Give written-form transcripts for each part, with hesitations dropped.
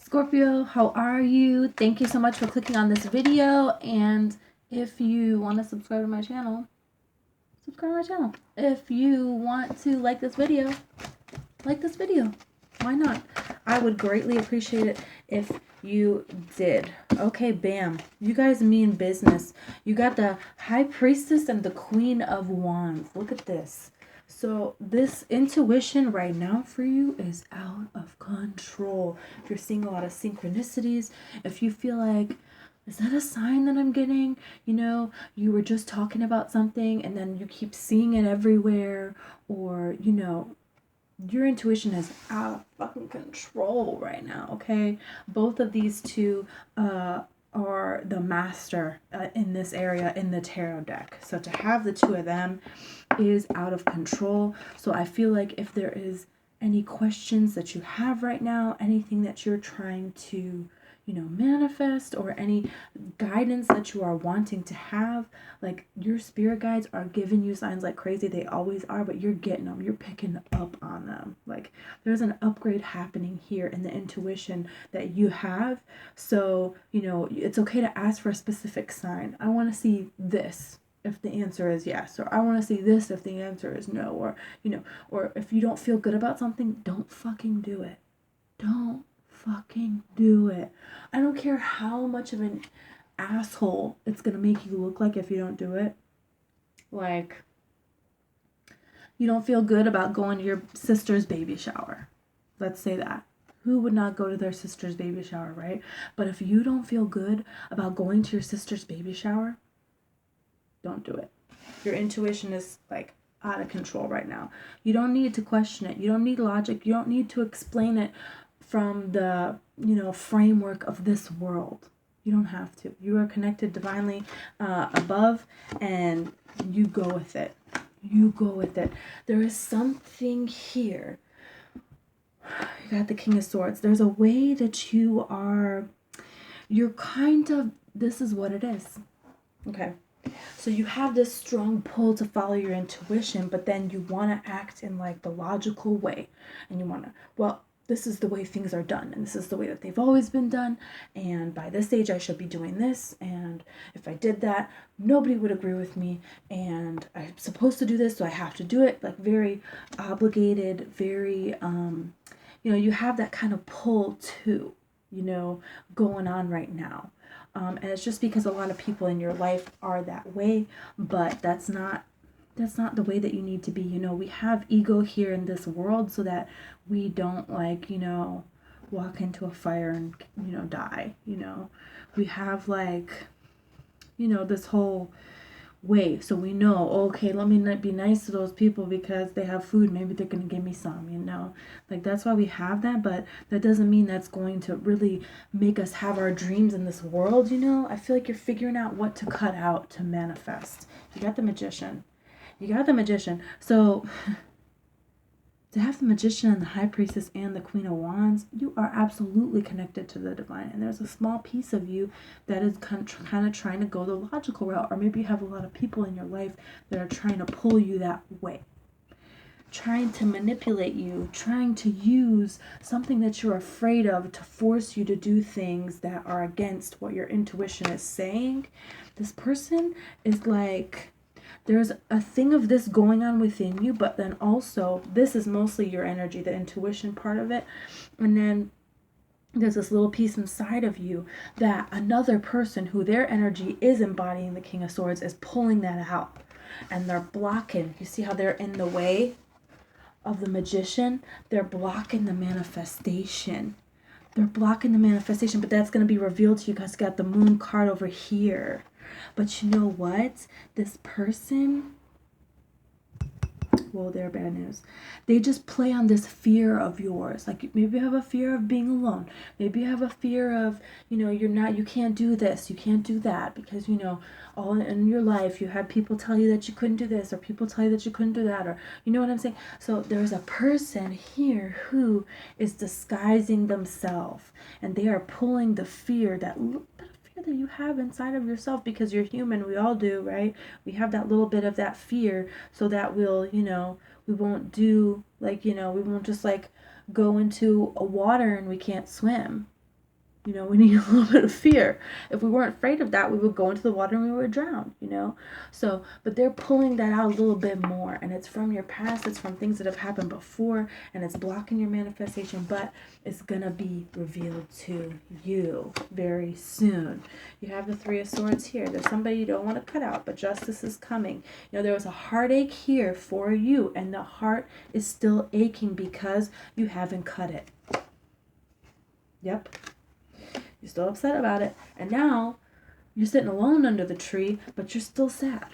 Scorpio, how are you? Thank you so much for clicking on this video. And if you want to subscribe to my channel, subscribe to my channel. If you want to like this video, like this video. Why not? I would greatly appreciate it if you did. Okay, bam. You guys mean business. You got the High Priestess and the Queen of Wands. Look at this. So this intuition right now for you is out of control. If you're seeing a lot of synchronicities, if you feel like, is that a sign that I'm getting? You know, you were just talking about something and then you keep seeing it everywhere, or, you know, your intuition is out of fucking control right now, okay? Both of these two are the master in this area in the tarot deck. So to have the two of them is out of control. So I feel like if there is any questions that you have right now, anything that you're trying to, you know, manifest, or any guidance that you are wanting to have, like, your spirit guides are giving you signs like crazy. They always are, but you're getting them, you're picking up on them. Like, there's an upgrade happening here in the intuition that you have. So, you know, it's okay to ask for a specific sign. I want to see this if the answer is yes, or I want to see this if the answer is no, or, you know, or if you don't feel good about something, don't fucking do it. Don't fucking do it. I don't care how much of an asshole it's gonna make you look like if you don't do it. Like, you don't feel good about going to your sister's baby shower. Let's say that. Who would not go to their sister's baby shower, right? But if you don't feel good about going to your sister's baby shower, don't do it. Your intuition is like out of control right now. You don't need to question it. You don't need logic. You don't need to explain it from the, you know, framework of this world. You don't have to. You are connected divinely above, and you go with it. You go with it. There is something here. You got the King of Swords. There's a way that you're kind of, this is what it is. Okay. So you have this strong pull to follow your intuition, but then you want to act in like the logical way. And you want to, well, this is the way things are done, and this is the way that they've always been done, and by this age I should be doing this, and if I did that, nobody would agree with me, and I'm supposed to do this, so I have to do it. Like, very obligated, very, you know, you have that kind of pull too, you know, going on right now. And it's just because a lot of people in your life are that way, but that's not the way that you need to be. You know, we have ego here in this world so that we don't, like, you know, walk into a fire and, you know, die. You know, we have, like, you know, this whole way, so we know, okay, let me not be nice to those people because they have food, maybe they're gonna give me some, you know, like, that's why we have that. But that doesn't mean that's going to really make us have our dreams in this world. You know, I feel like you're figuring out what to cut out to manifest. You got the Magician. You got the Magician. So to have the Magician and the High Priestess and the Queen of Wands, you are absolutely connected to the divine. And there's a small piece of you that is kind of trying to go the logical route. Or maybe you have a lot of people in your life that are trying to pull you that way, trying to manipulate you, trying to use something that you're afraid of to force you to do things that are against what your intuition is saying. This person is like, there's a thing of this going on within you, but then also this is mostly your energy, the intuition part of it. And then there's this little piece inside of you that another person who their energy is embodying the King of Swords is pulling that out. And they're blocking. You see how they're in the way of the Magician? They're blocking the manifestation. They're blocking the manifestation, but that's going to be revealed to you because you got the Moon card over here. But you know what? This person, well, they're bad news. They just play on this fear of yours. Like, maybe you have a fear of being alone. Maybe you have a fear of, you know, you can't do this, you can't do that, because, you know, all in your life you had people tell you that you couldn't do this, or people tell you that you couldn't do that, or, you know what I'm saying? So there's a person here who is disguising themselves, and they are pulling the fear that you have inside of yourself, because you're human. We all do, right? We have that little bit of that fear, so that we'll, you know, we won't do, like, you know, we won't just like go into a water and we can't swim. You know, we need a little bit of fear. If we weren't afraid of that, we would go into the water and we would drown, you know? So, but they're pulling that out a little bit more. And it's from your past. It's from things that have happened before. And it's blocking your manifestation. But it's going to be revealed to you very soon. You have the Three of Swords here. There's somebody you don't want to cut out. But justice is coming. You know, there was a heartache here for you. And the heart is still aching because you haven't cut it. Yep. You're still upset about it. And now you're sitting alone under the tree, but you're still sad.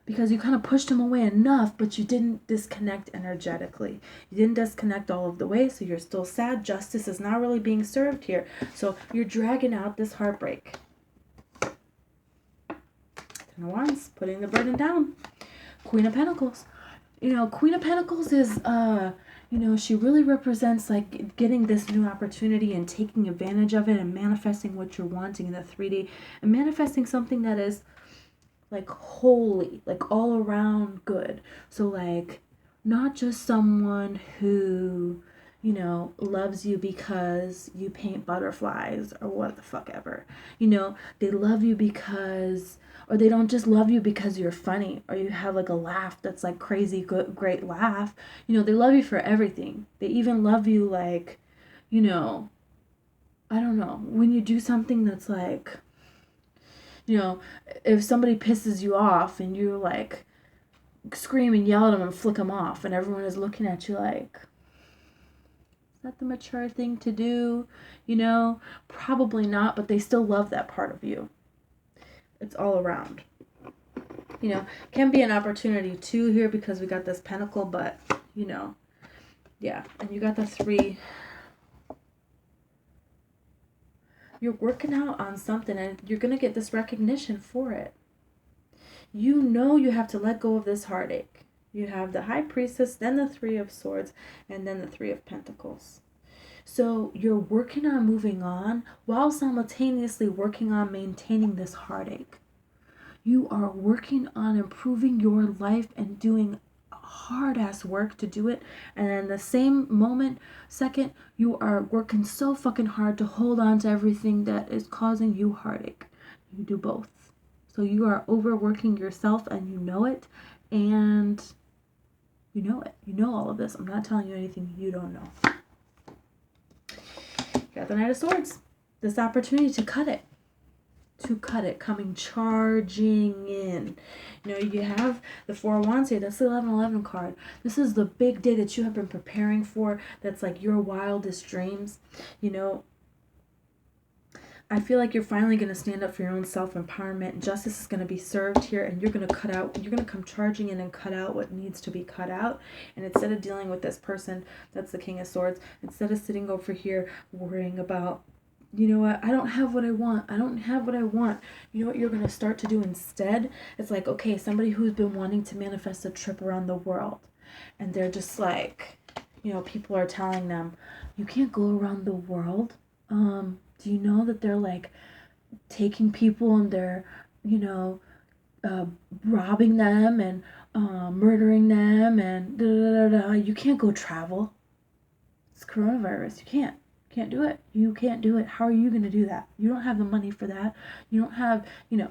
Because you kind of pushed him away enough, but you didn't disconnect energetically. You didn't disconnect all of the way, so you're still sad. Justice is not really being served here. So you're dragging out this heartbreak. Ten of Wands, putting the burden down. Queen of Pentacles. You know, Queen of Pentacles is, you know, she really represents like getting this new opportunity and taking advantage of it and manifesting what you're wanting in the 3D and manifesting something that is like holy, like all around good. So like not just someone who, you know, loves you because you paint butterflies or what the fuck ever. You know, they love you because, or they don't just love you because you're funny or you have like a laugh that's like crazy, good, great laugh. You know, they love you for everything. They even love you like, you know, I don't know, when you do something that's like, you know, if somebody pisses you off and you like scream and yell at them and flick them off and everyone is looking at you like, is that the mature thing to do? You know, probably not, but they still love that part of you. It's all around. You know, can be an opportunity too here because we got this pentacle, but, you know, yeah. And you got the 3. You're working out on something and you're going to get this recognition for it. You know you have to let go of this heartache. You have the High Priestess, then the 3 of Swords, and then the 3 of Pentacles. So you're working on moving on while simultaneously working on maintaining this heartache. You are working on improving your life and doing hard ass work to do it, and in the same second, you are working so fucking hard to hold on to everything that is causing you heartache. You do both. So you are overworking yourself and you know it, and you know it. You know all of this. I'm not telling you anything you don't know. You got the Knight of Swords. This opportunity to cut it. Coming charging in. You know, you have the 4 of Wands here. That's the 1111 card. This is the big day that you have been preparing for. That's like your wildest dreams. You know, I feel like you're finally going to stand up for your own self-empowerment. Justice is going to be served here, and you're going to come charging in and cut out what needs to be cut out. And instead of dealing with this person, that's the King of Swords, instead of sitting over here worrying about, you know what, I don't have what I want. I don't have what I want. You know what you're going to start to do instead? It's like, okay, somebody who's been wanting to manifest a trip around the world. And they're just like, you know, people are telling them, you can't go around the world. Do you know that they're like taking people and they're, you know, robbing them and murdering them and da da da da. You can't go travel. It's coronavirus. You can't. Can't do it. You can't do it. How are you going to do that? You don't have the money for that. You don't have, you know,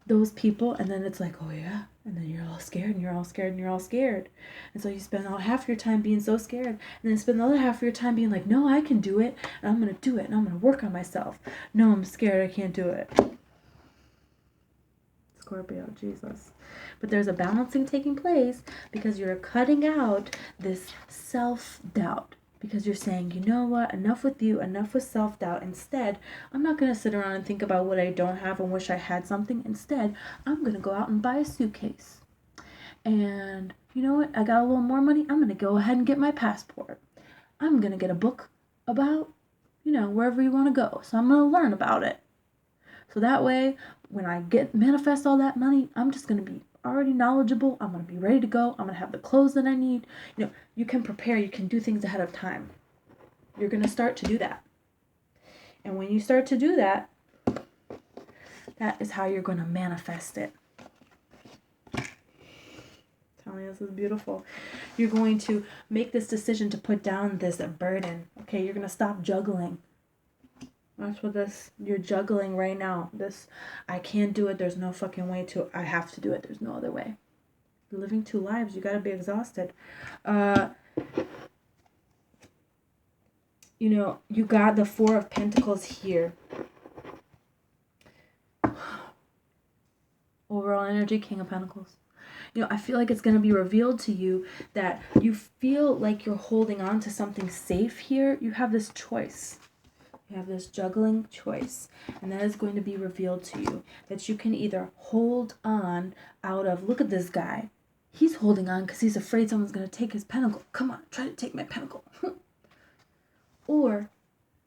those people. And then it's like, oh yeah. And then you're all scared and you're all scared and you're all scared. And so you spend all half your time being so scared. And then spend the other half of your time being like, no, I can do it. And I'm going to do it. And I'm going to work on myself. No, I'm scared. I can't do it. Scorpio, Jesus. But there's a balancing taking place because you're cutting out this self-doubt. Because you're saying, you know what, enough with you, enough with self-doubt. Instead, I'm not going to sit around and think about what I don't have and wish I had something. Instead, I'm going to go out and buy a suitcase. And you know what, I got a little more money. I'm going to go ahead and get my passport. I'm going to get a book about, you know, wherever you want to go. So I'm going to learn about it. So that way, when I manifest all that money, I'm just going to be already knowledgeable. I'm going to be ready to go. I'm going to have the clothes that I need. You know, you can prepare. You can do things ahead of time. You're going to start to do that. And when you start to do that, that is how you're going to manifest it. Tell me, this is beautiful. You're going to make this decision to put down this burden. Okay, you're going to stop juggling. That's what you're juggling right now. I can't do it. There's no fucking way to, I have to do it. There's no other way. You're living two lives. You got to be exhausted. You got the Four of Pentacles here. Overall energy, King of Pentacles. I feel like it's going to be revealed to you that you feel like you're holding on to something safe here. You have this choice. You have this juggling choice. And that is going to be revealed to you. That you can either hold on out of, look at this guy. He's holding on because he's afraid someone's going to take his pentacle. Come on, try to take my pentacle. Or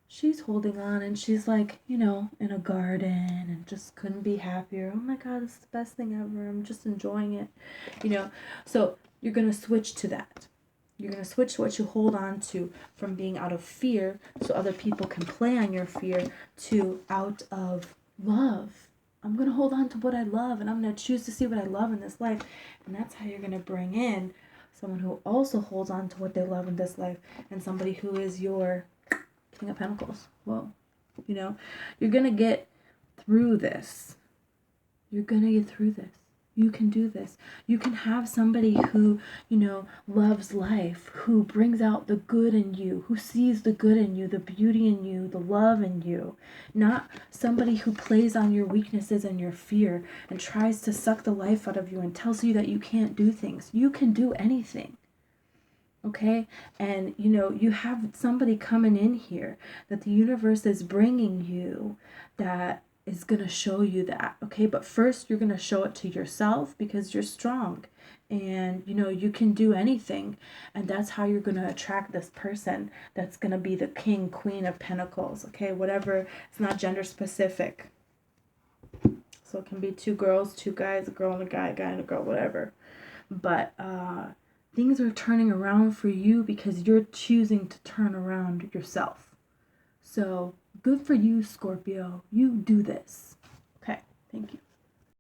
she's holding on and she's like, in a garden and just couldn't be happier. Oh my God, this is the best thing ever. I'm just enjoying it. So you're going to switch to that. You're going to switch to what you hold on to from being out of fear so other people can play on your fear to out of love. I'm going to hold on to what I love and I'm going to choose to see what I love in this life. And that's how you're going to bring in someone who also holds on to what they love in this life and somebody who is your King of Pentacles. Whoa. You're going to get through this. You're going to get through this. You can do this. You can have somebody who, loves life, who brings out the good in you, who sees the good in you, the beauty in you, the love in you. Not somebody who plays on your weaknesses and your fear and tries to suck the life out of you and tells you that you can't do things. You can do anything. Okay? And, you have somebody coming in here that the universe is bringing you that is going to show you that. Okay? But first, you're going to show it to yourself because you're strong. And, you can do anything. And that's how you're going to attract this person that's going to be the king, queen of pentacles. Okay? Whatever. It's not gender specific. So it can be two girls, two guys, a girl and a guy and a girl, whatever. But, things are turning around for you because you're choosing to turn around yourself. So, good for you, Scorpio. You do this. Okay, thank you.